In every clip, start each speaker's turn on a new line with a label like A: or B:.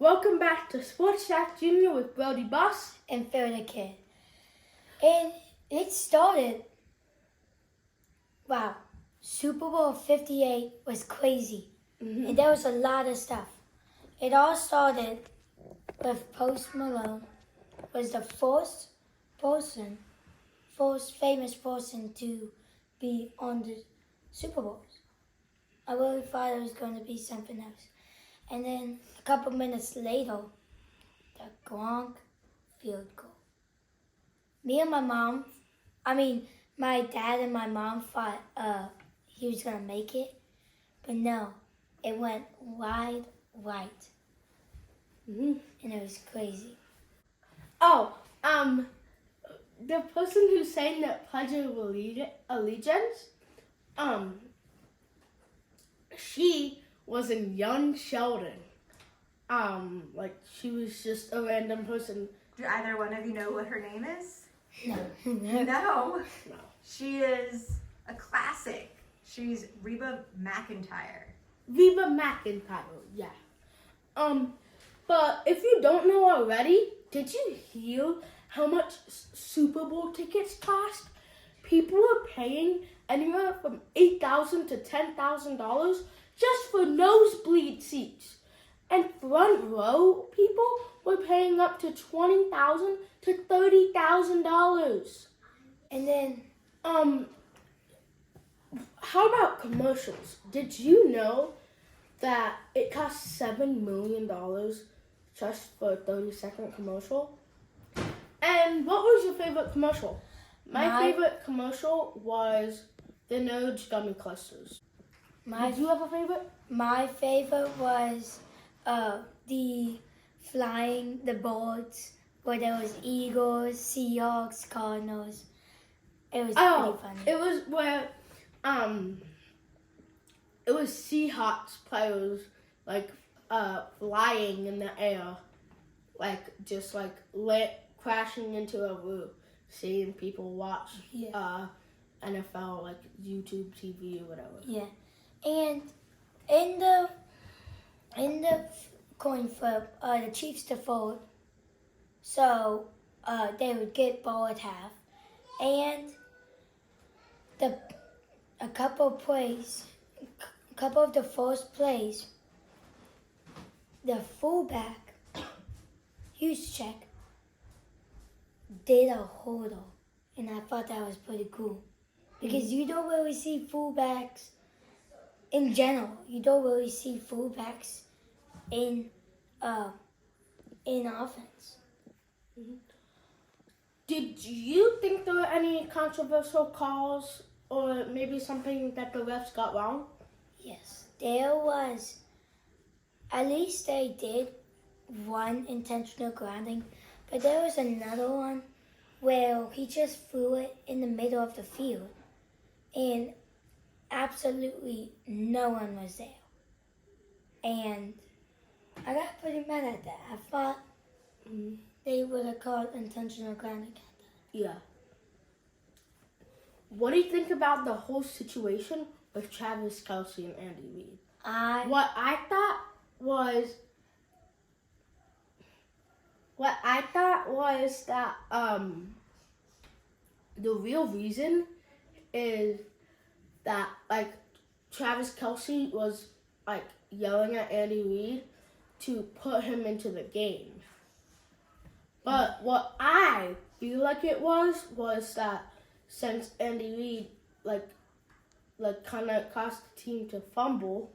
A: Welcome back to Sports Chat Junior with Brody Bus
B: and Phil the Kid. And it started, wow, Super Bowl 58 was crazy. And there was a lot of stuff. It all started with Post Malone was the first famous person to be on the Super Bowls. I really thought it was going to be something else. And then a couple minutes later, the Gronk field goal. My dad and my mom thought he was going to make it. But no, it went wide right. And it was crazy.
A: The person who sang that Pledge of Allegiance, she was in young Sheldon. She was just a random person.
C: Do either one of you know what her name is?
B: No.
C: No. She is a classic. She's Reba McEntire.
A: Reba McEntire, yeah. But if you don't know already, did you hear how much Super Bowl tickets cost? People are paying anywhere from $8,000 to $10,000 just for nosebleed seats. And front row people were paying up to $20,000 to $30,000.
B: And then,
A: how about commercials? Did you know that it costs $7 million just for a 30-second commercial? And what was your favorite commercial? My favorite commercial was the Nerds Gummy Clusters. Did you have a favorite?
B: My favorite was the flying the birds, where there was eagles, Seahawks, Cardinals. It was pretty funny.
A: It was where it was Seahawks players flying in the air, crashing into a roof, seeing people watch NFL, YouTube TV or whatever.
B: Yeah, and in the coin flip, the Chiefs default, so they would get ball at half, and a couple of the first plays, the fullback, huge check, did a hodl, and I thought that was pretty cool. Because you don't really see fullbacks in general. You don't really see fullbacks in offense.
A: Did you think there were any controversial calls or maybe something that the refs got wrong?
B: Yes, there was. At least they did one intentional grounding, but there was another one where he just threw it in the middle of the field, and absolutely no one was there. And I got pretty mad at that. I thought they would have called intentional grounding at that.
A: Yeah. What do you think about the whole situation with Travis Kelce and Andy Reid? What I thought was that the real reason is that Travis Kelce was yelling at Andy Reid to put him into the game. But what I feel like it was that since Andy Reid kind of caused the team to fumble,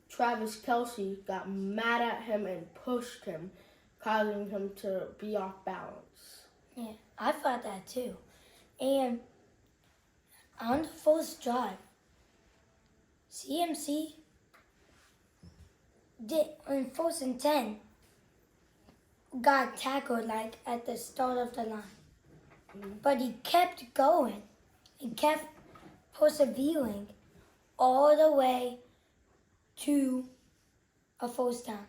A: Travis Kelce got mad at him and pushed him, causing him to be off balance.
B: Yeah, I thought that too. And on the first drive, CMC did on 1st and 10 got tackled at the start of the line. But he kept going and kept persevering all the way to a first down.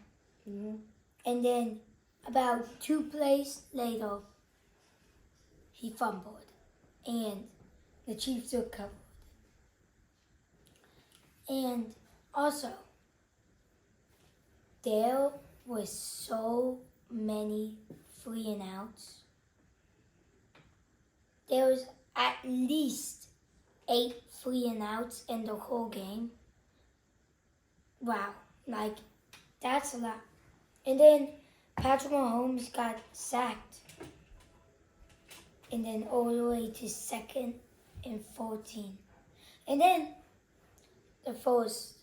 B: And then about 2 plays later, he fumbled and the Chiefs recovered. And also, there was so many 3 and outs. There was at least 8 3 and outs in the whole game. Wow, like that's a lot. And then Patrick Mahomes got sacked. And then all the way to 2nd and 14. And then the first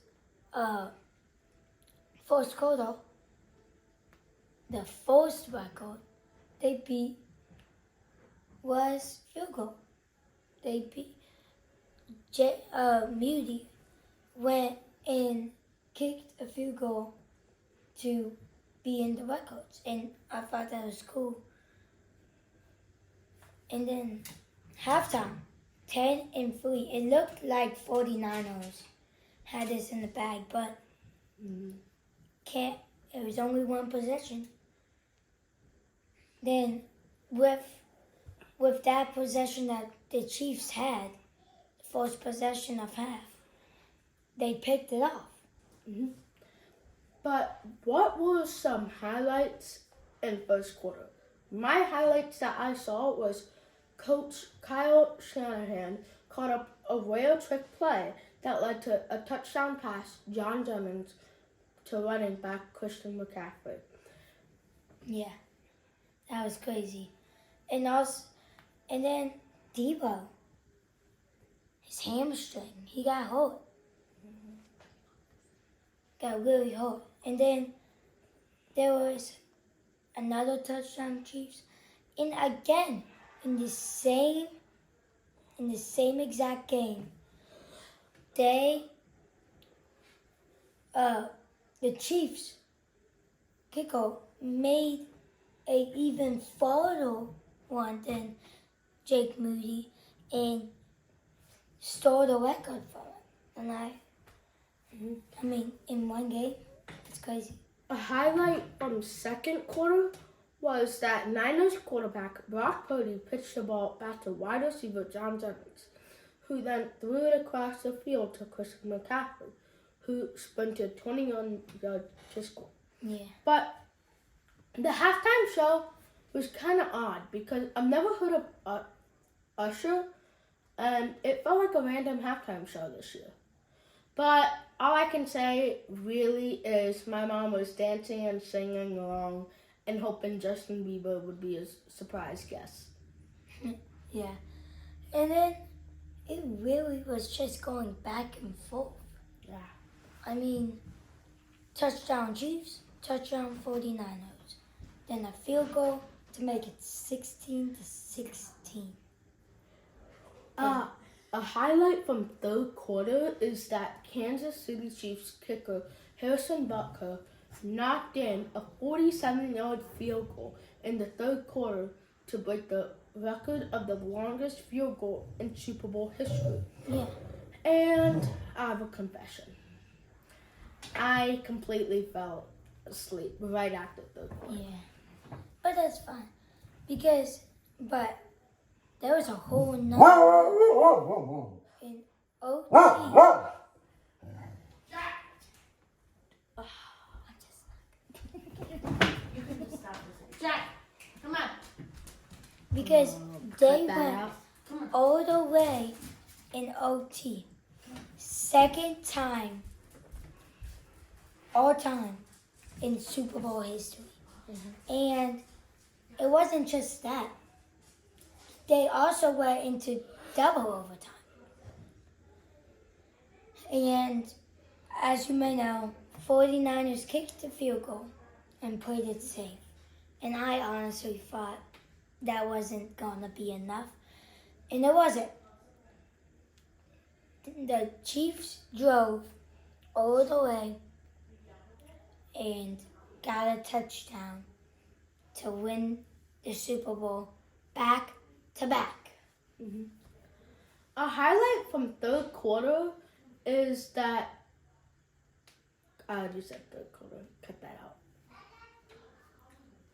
B: quarter, the first record they beat was field goal. They beat Moody went and kicked a field goal to be in the records, and I thought that was cool. And then halftime, 10-3. It looked like 49ers had this in the bag, but it was only one possession. Then with that possession that the Chiefs had, the first possession of half, they picked it off.
A: But what were some highlights in first quarter? My highlights that I saw was Coach Kyle Shanahan caught up a rare trick play that led to a touchdown pass, John Jennings, to running back Christian McCaffrey.
B: Yeah, that was crazy. And then Debo, his hamstring, he got hurt. Got really hurt. And then there was another touchdown Chiefs. And again, in the same exact game, the Chiefs kicker made a even farther one than Jake Moody and stole the record for it. And I mean, in one game, it's crazy.
A: A highlight from second quarter was that Niners quarterback Brock Purdy pitched the ball back to wide receiver John Jennings, who then threw it across the field to Christian McCaffrey, who sprinted 21 yards to score.
B: Yeah.
A: But the halftime show was kind of odd because I've never heard of Usher, and it felt like a random halftime show this year. But all I can say really is my mom was dancing and singing along and hoping Justin Bieber would be a surprise guest.
B: Yeah. And then it really was just going back and forth.
A: Yeah.
B: I mean, touchdown Chiefs, touchdown 49ers. Then a field goal to make it 16-16.
A: A highlight from third quarter is that Kansas City Chiefs kicker Harrison Butker knocked in a 47-yard field goal in the third quarter to break the record of the longest field goal in Super Bowl history.
B: Yeah.
A: And I have a confession. I completely fell asleep right after third quarter.
B: Yeah. But that's fine. But there was a whole nother in OT.
A: Jack, come on.
B: Because they
A: Cut that
B: went
A: out.
B: all the way in OT. Second time, all time, in Super Bowl history. And it wasn't just that. They also went into double overtime. And as you may know, 49ers kicked the field goal and played it safe. And I honestly thought that wasn't going to be enough. And it wasn't. The Chiefs drove all the way and got a touchdown to win the Super Bowl back to back.
A: A highlight from third quarter is that you said third quarter, cut that out.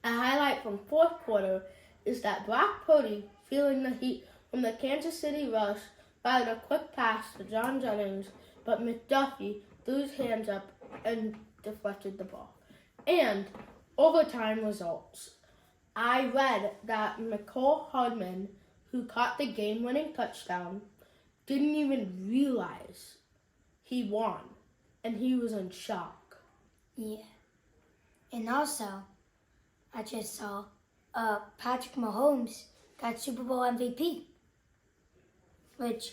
A: A highlight from fourth quarter is that Brock Purdy, feeling the heat from the Kansas City rush, fired a quick pass to John Jennings, but McDuffie threw his hands up and deflected the ball. And overtime results. I read that Nicole Hardman, who caught the game-winning touchdown, didn't even realize he won, and he was in shock.
B: Yeah. And also, I just saw Patrick Mahomes got Super Bowl MVP, which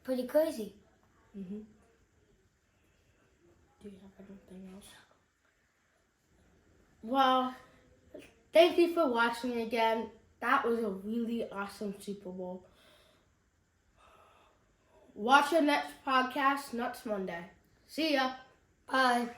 B: pretty crazy.
A: Mm-hmm. Do you have anything else? Well, thank you for watching again. That was a really awesome Super Bowl. Watch our next podcast next Monday. See ya.
B: Bye.